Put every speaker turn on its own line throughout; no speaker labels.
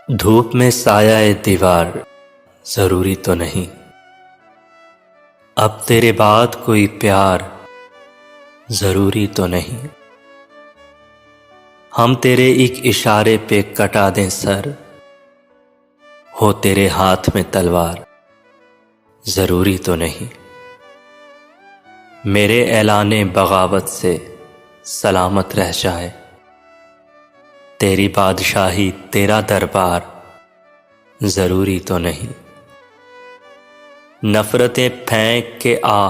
धूप में साया ए दीवार जरूरी तो नहीं। अब तेरे बाद कोई प्यार जरूरी तो नहीं। हम तेरे एक इशारे पे कटा दें सर, हो तेरे हाथ में तलवार जरूरी तो नहीं। मेरे ऐलाने बगावत से सलामत रह जाए, तेरी बादशाही तेरा दरबार जरूरी तो नहीं। नफरतें फेंक के आ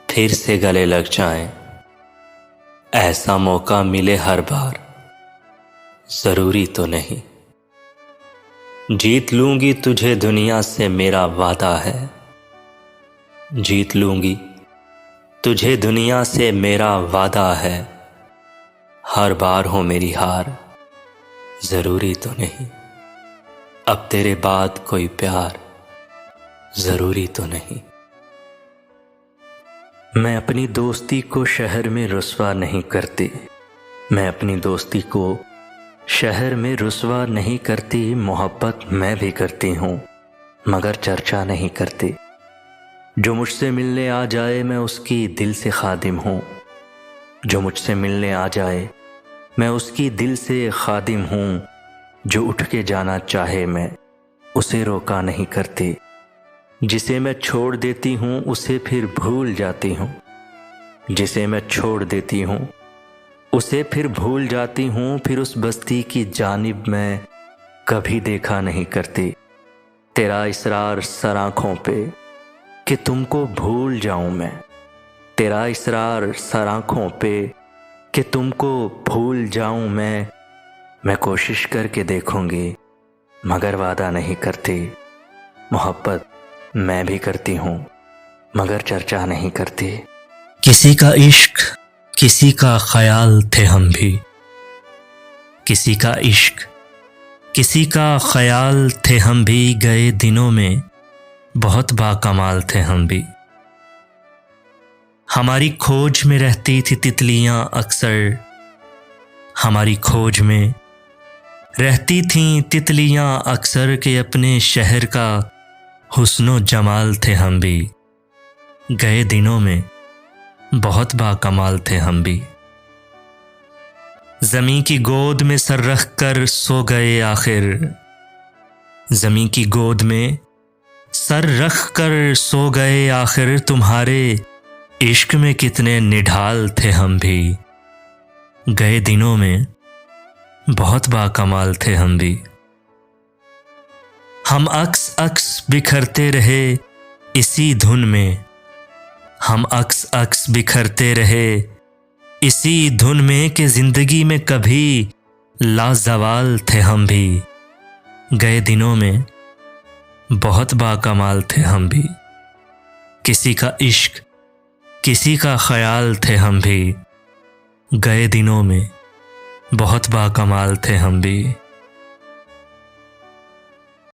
फिर से गले लग जाएं, ऐसा मौका मिले हर बार जरूरी तो नहीं। जीत लूंगी तुझे दुनिया से मेरा वादा है, जीत लूंगी तुझे दुनिया से मेरा वादा है। हर बार हो मेरी हार जरूरी तो नहीं। अब तेरे बाद कोई प्यार जरूरी तो नहीं। मैं अपनी दोस्ती को शहर में रुस्वा नहीं करती, मैं अपनी दोस्ती को शहर में रुस्वा नहीं करती। मोहब्बत मैं भी करती हूँ मगर चर्चा नहीं करती। जो मुझसे मिलने आ जाए मैं उसकी दिल से खादिम हूँ, जो मुझसे मिलने आ जाए मैं उसकी दिल से खादिम हूँ। जो उठ के जाना चाहे मैं उसे रोका नहीं करती। जिसे मैं छोड़ देती हूँ उसे फिर भूल जाती हूँ, जिसे मैं छोड़ देती हूँ उसे फिर भूल जाती हूँ। फिर उस बस्ती की जानिब मैं कभी देखा नहीं करती। तेरा इसरार सर आँखों पे कि तुमको भूल जाऊँ मैं, तेरा इसरार सर आँखों पे कि तुमको भूल जाऊँ मैं कोशिश करके देखूंगी मगर वादा नहीं करती। मोहब्बत मैं भी करती हूँ मगर चर्चा नहीं करती।
किसी का इश्क किसी का ख्याल थे हम भी, किसी का इश्क किसी का ख्याल थे हम भी। गए दिनों में बहुत बाकमाल थे हम भी। हमारी खोज में रहती थी तितलियां अक्सर, हमारी खोज में रहती थीं तितलियां अक्सर के अपने शहर का हुस्नो जमाल थे हम भी। गए दिनों में बहुत बाकमाल थे हम भी। ज़मीं की गोद में सर रख कर सो गए आखिर, ज़मीं की गोद में सर रख कर सो गए आखिर। तुम्हारे इश्क में कितने निढाल थे हम भी। गए दिनों में बहुत बाकमाल थे हम भी। हम अक्स अक्स बिखरते रहे इसी धुन में, हम अक्स अक्स बिखरते रहे इसी धुन में कि जिंदगी में कभी लाजवाल थे हम भी। गए दिनों में बहुत बाकमाल थे हम भी। किसी का इश्क किसी का ख्याल थे हम भी। गए दिनों में बहुत बाकमाल थे हम भी।